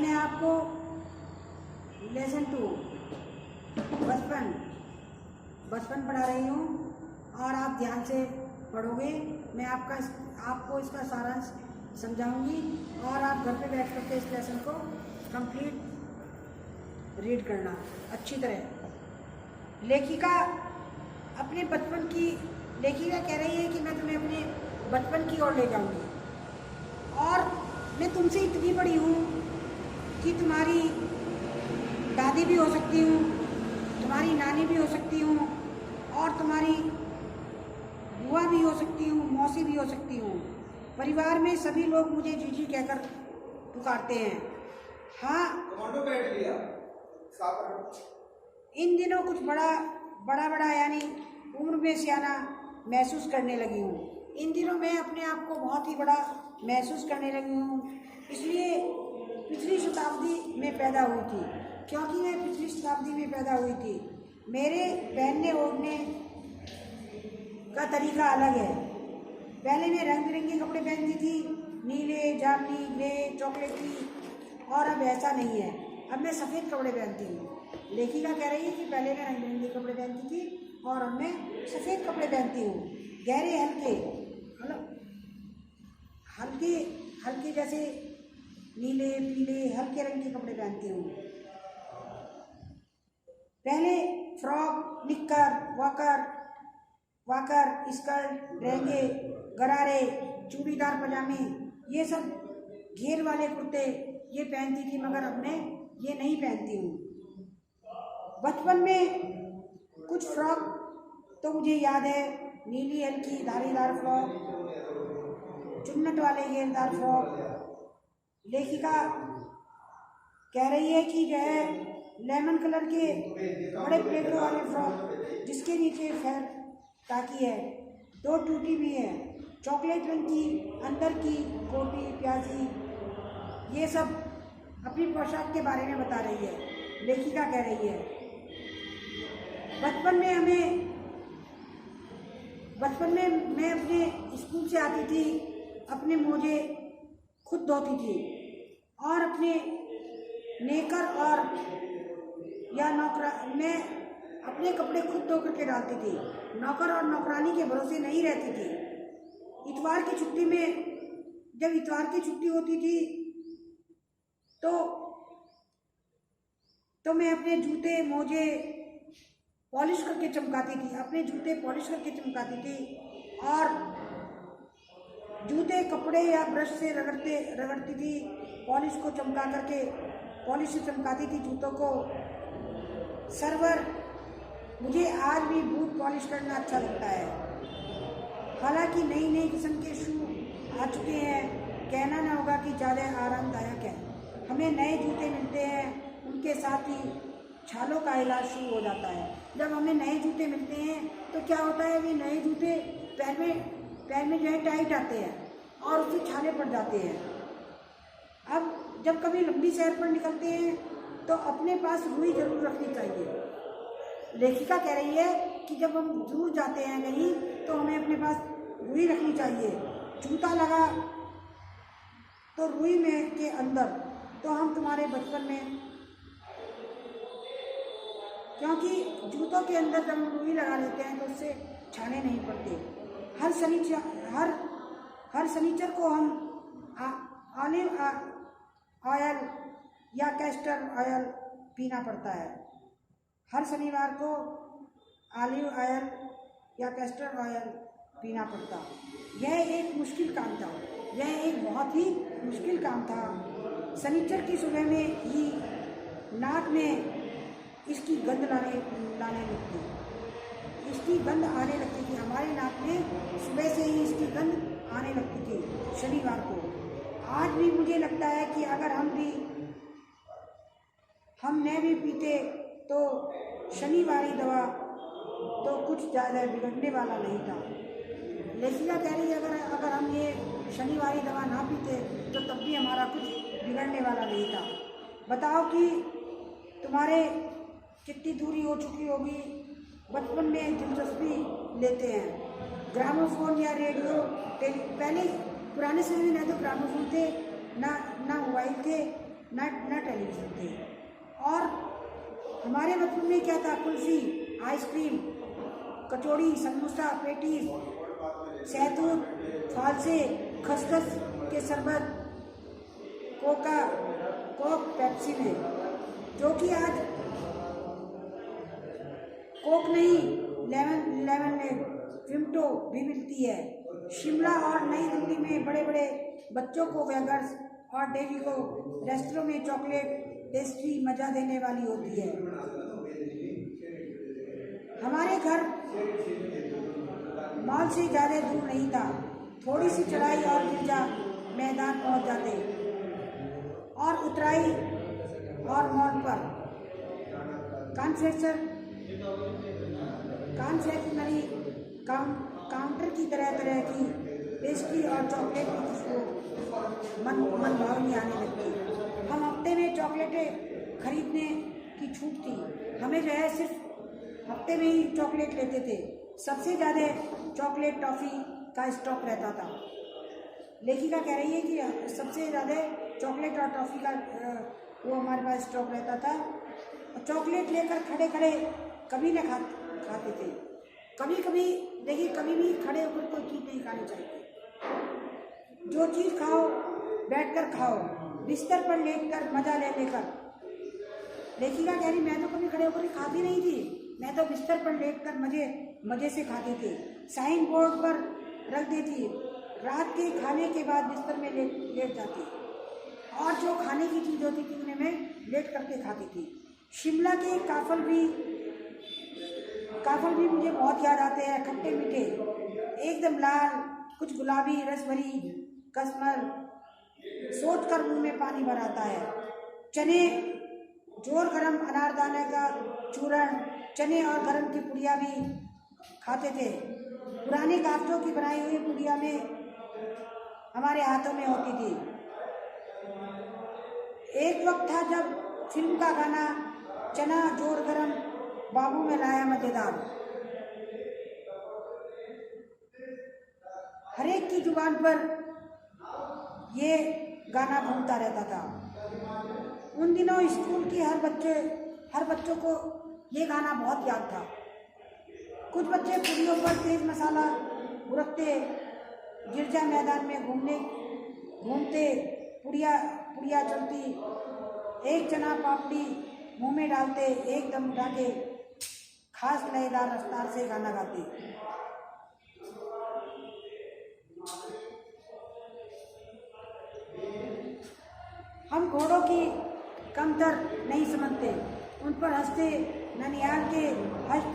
मैं आपको लेसन 2 बचपन पढ़ा रही हूँ और आप ध्यान से पढ़ोगे। मैं आपको इसका सारांश समझाऊंगी और आप घर पे बैठ करके इस लेसन को कंप्लीट रीड करना अच्छी तरह। लेखिका अपने बचपन की लेखिका कह रही है कि मैं तुम्हें अपने बचपन की ओर ले जाऊंगी और मैं तुमसे इतनी बड़ी हूँ कि तुम्हारी दादी भी हो सकती हूँ, तुम्हारी नानी भी हो सकती हूँ और तुम्हारी बुआ भी हो सकती हूँ, मौसी भी हो सकती हूँ। परिवार में सभी लोग मुझे जीजी कहकर पुकारते हैं। हाँ, बैठ लिया। इन दिनों कुछ बड़ा यानी उम्र में सियाना महसूस करने लगी हूँ। इन दिनों मैं अपने आप को बहुत ही बड़ा महसूस करने लगी हूँ, इसलिए पिछली शताब्दी में पैदा हुई थी। क्योंकि मैं पिछली शताब्दी में पैदा हुई थी, मेरे पहनने ओढ़ने का तरीका अलग है। पहले मैं रंग बिरंगे कपड़े पहनती थी, नीले, जामुनी, ग्रे, चॉकलेटी, और अब ऐसा नहीं है। अब मैं सफ़ेद कपड़े पहनती हूँ। लेखिका कह रही है कि पहले मैं रंग बिरंगे कपड़े पहनती थी और अब मैं सफ़ेद कपड़े पहनती हूँ। गहरे हल्के जैसे नीले, पीले, हल्के रंग के कपड़े पहनती हूँ। पहले फ्रॉक, निक्कर, वाकर, स्कर्ट, लहंगे, गरारे, चूड़ीदार पजामे, ये सब घेर वाले कुर्ते ये पहनती थी, मगर अब मैं ये नहीं पहनती हूँ। बचपन में कुछ फ्रॉक तो मुझे याद है, नीली हल्की धारीदार फ्रॉक, चुन्नट वाले घेरदार फ्रॉक। लेखिका कह रही है कि जो है लेमन कलर के बड़े प्लेटों वाले फ्रॉक जिसके नीचे फैर ताकि है, 2 टूटी भी है, चॉकलेट रंग की अंदर की कोटी प्याजी, ये सब अपनी पोशाक के बारे में बता रही है। लेखिका कह रही है बचपन में मैं अपने स्कूल से आती थी, अपने मोजे खुद धोती थी और अपने नेकर और या मैं अपने कपड़े खुद धो करके डालती थी। नौकर और नौकरानी के भरोसे नहीं रहती थी। इतवार की छुट्टी में जब इतवार की छुट्टी होती थी तो मैं अपने जूते मोजे पॉलिश करके चमकाती थी, अपने जूते पॉलिश करके चमकाती थी और जूते कपड़े या ब्रश से रगड़ती थी, पॉलिश को चमका करके पॉलिश से चमकाती थी जूतों को। सर्वर मुझे आज भी बूट पॉलिश करना अच्छा लगता है। हालांकि नई किस्म के शू आ चुके हैं, कहना न होगा कि ज़्यादा आरामदायक है। हमें नए जूते मिलते हैं, उनके साथ ही छालों का इलाज शुरू हो जाता है। जब हमें नए जूते मिलते हैं तो क्या होता है, वे नए जूते पैर में जो है टाइट आते हैं और उससे छाले पड़ जाते हैं। अब जब कभी लंबी सैर पर निकलते हैं तो अपने पास रुई जरूर रखनी चाहिए। लेखिका कह रही है कि जब हम दूर जाते हैं कहीं तो हमें अपने पास रुई रखनी चाहिए। जूता लगा तो रुई में के अंदर, तो हम तुम्हारे बचपन में, क्योंकि जूतों के अंदर जब हम रुई लगा लेते हैं तो उससे छाले नहीं पड़ते। हर शनिचर को हम ऑलिव ऑयल या कैस्टर ऑयल पीना पड़ता है। हर शनिवार को ऑलिव ऑयल या कैस्टर ऑयल पीना पड़ता। यह एक मुश्किल काम था, यह एक बहुत ही मुश्किल काम था। शनिचर की सुबह में ही नाक में इसकी गंध लाने लगती, इसकी गंध आने लगती थी। हमारे नाक में सुबह से ही इसकी गंध आने लगती थी शनिवार को। आज भी मुझे लगता है कि अगर हम न भी पीते तो शनिवारी दवा तो कुछ ज़्यादा बिगड़ने वाला नहीं था। लेखिका कह रही है अगर हम ये शनिवारी दवा ना पीते तो तब भी हमारा कुछ बिगड़ने वाला नहीं था। बताओ कि तुम्हारे कितनी दूरी हो चुकी होगी। बचपन में दिलचस्पी लेते हैं, ग्रामोफोन या रेडियो, पहले पुराने समय में ना तो ग्रामोफोन थे, ना मोबाइल थे, न टेलीविज़न थे। और हमारे बचपन में क्या था, कुल्फ़ी, आइसक्रीम, कचौड़ी, समोसा, पेटीज, शहतूत, फालसे, खसखस के शरबत, कोक, पेप्सी में, जो कि आज कोक नहीं, लेमन में विमटो भी मिलती है। शिमला और नई दिल्ली में बड़े बड़े बच्चों को वेगर्स और डेवी को रेस्टोरों में चॉकलेट पेस्ट्री मजा देने वाली होती है। हमारे घर मॉल से ज़्यादा दूर नहीं था, थोड़ी सी चढ़ाई और गिरजा मैदान पहुंच जाते और उतराई और मॉल पर कॉन्फेक्शनरी काउंटर की तरह तरह की पेस्ट्री और चॉकलेट की खुशबू मन भावनी आने लगती। हम हफ्ते में चॉकलेटें खरीदने की छूट थी, हमें जो है सिर्फ हफ्ते में ही चॉकलेट लेते थे। सबसे ज़्यादा चॉकलेट टॉफ़ी का स्टॉक रहता था। लेखिका कह रही है कि सबसे ज़्यादा चॉकलेट और टॉफ़ी का वो हमारे पास स्टॉक रहता था। चॉकलेट लेकर खड़े खड़े कभी न खाते थे। कभी कभी देखिए, कभी भी खड़े होकर कोई चीज़ नहीं खानी चाहिए। जो चीज़ खाओ बैठकर खाओ, बिस्तर पर लेटकर मज़ा ले लेकर। लेखिका कह रही मैं तो कभी खड़े होकर खाती नहीं थी, मैं तो बिस्तर पर लेटकर मज़े से खाती थी। साइन बोर्ड पर रख देती, रात के खाने के बाद बिस्तर में लेट जाती और जो खाने की चीज़ होती थी उन्हें मैं लेट करके खाती थी। शिमला के काफल भी मुझे बहुत याद आते हैं। खट्टे मीठे, एकदम लाल, कुछ गुलाबी, रस भरी कस्मल, सोच कर मुँह में पानी भर आता है। चने, जोर गरम अनारदाने का चूरण, चने और गरम की पुड़िया भी खाते थे। पुराने कागजों की बनाई हुई पुड़िया में हमारे हाथों में होती थी। एक वक्त था जब फिल्म का गाना चना जोर गरम बाबू में लाया मजेदार, हर एक की जुबान पर ये गाना घूमता रहता था। उन दिनों स्कूल के हर बच्चों को ये गाना बहुत याद था। कुछ बच्चे पुड़ियों पर तेज मसाला बुरकते, गिरजा मैदान में घूमते, पुड़िया चलती, एक चना पापड़ी मुंह में डालते, एक दम उठा के खास लयदार रफ्तार से गाना गाते। हम घोड़ों की कमतर नहीं समझते, उन पर हंसते। ननिहाल के हष्ट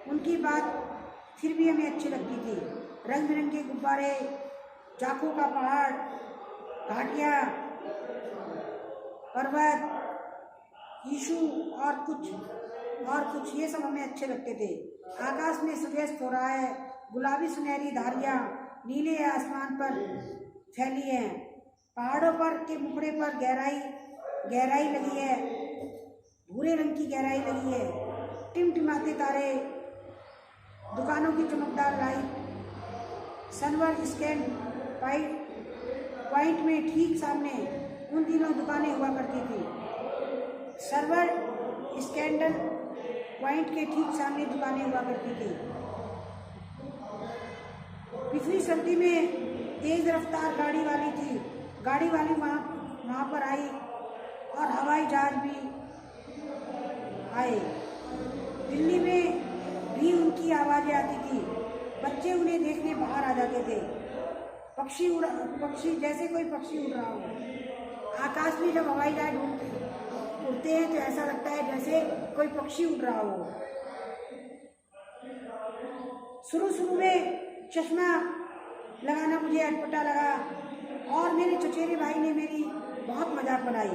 उनकी बात फिर भी हमें अच्छी लगती थी। रंग बिरंगे गुब्बारे, चाकू का पहाड़, घाटियाँ, पर्वत, यीशु और कुछ ये सब हमें अच्छे लगते थे। आकाश में सूर्यास्त हो रहा है, गुलाबी सुनहरी धारियाँ नीले आसमान पर फैली हैं। पहाड़ों पर के मुखड़े पर गहराई लगी है, भूरे रंग की गहराई लगी है। टिमटिमाते तारे, दुकानों की चमकदार लाइट, सनवर स्टैंड पॉइंट में ठीक सामने उन दिनों दुकानें हुआ करती थी। सर्वर स्कैंडल पॉइंट के ठीक सामने दुकानें हुआ करती थी। पिछली सर्दी में तेज रफ्तार गाड़ी वाली वहाँ पर आई और हवाई जहाज भी आए। दिल्ली में भी उनकी आवाज़ें आती थी। बच्चे उन्हें देखने बाहर आ जाते थे। पक्षी जैसे कोई पक्षी उड़ रहा हो। आकाश में जब हवाई जहाज उड़ते हैं तो ऐसा लगता है जैसे कोई पक्षी उड़ रहा हो। शुरू में चश्मा लगाना मुझे अटपटा लगा और मेरे चचेरे भाई ने मेरी बहुत मजाक बनाई।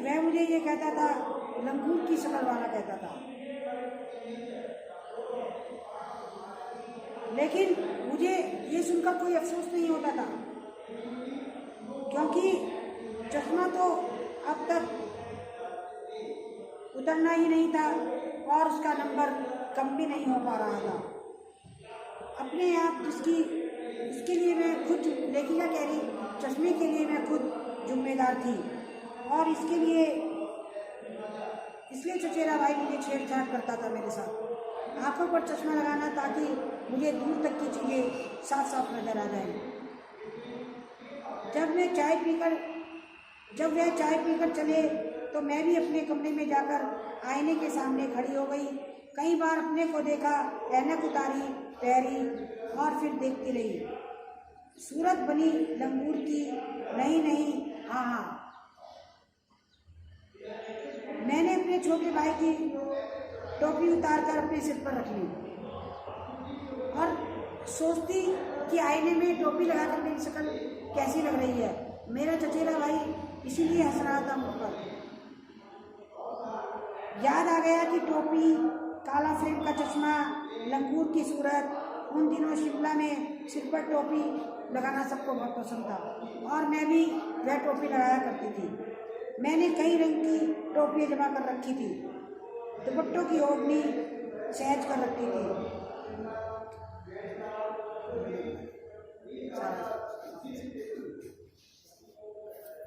वह मुझे ये कहता था, लंगूर की शक्ल वाला कहता था। लेकिन मुझे ये सुनकर कोई अफसोस नहीं होता था, क्योंकि चश्मा तो अब तक उतरना ही नहीं था और उसका नंबर कम भी नहीं हो पा रहा था। अपने आप इसके लिए मैं खुद, लेखिका कह रही, चश्मे के लिए मैं मैं खुद जिम्मेदार थी। और इसलिए चचेरा भाई मुझे छेड़छाड़ करता था मेरे साथ। आंखों पर चश्मा लगाना ताकि मुझे दूर तक की चीज़ें साफ साफ नजर आ जाएं। जब वह चाय पीकर चले तो मैं भी अपने कमरे में जाकर आईने के सामने खड़ी हो गई। कई बार अपने को देखा, ऐनक उतारी, ठहरी और फिर देखती रही। सूरत बनी लंगूर की, नहीं, हाँ। मैंने अपने छोटे भाई की टोपी उतारकर अपने सिर पर रख ली और सोचती कि आईने में टोपी लगाकर मेरी शक्ल कैसी लग रही है। मेरा चचेरा भाई इसीलिए हंस रहा था मुझ पर। याद आ गया कि टोपी, काला फ्रेम का चश्मा, लंगूर की सूरत। उन दिनों शिमला में सिर पर टोपी लगाना सबको बहुत पसंद था और मैं भी वह टोपी लगाया करती थी। मैंने कई रंग की टोपियाँ जमा कर रखी थी, दुपट्टों की ओढ़नी सहज कर रखी थी।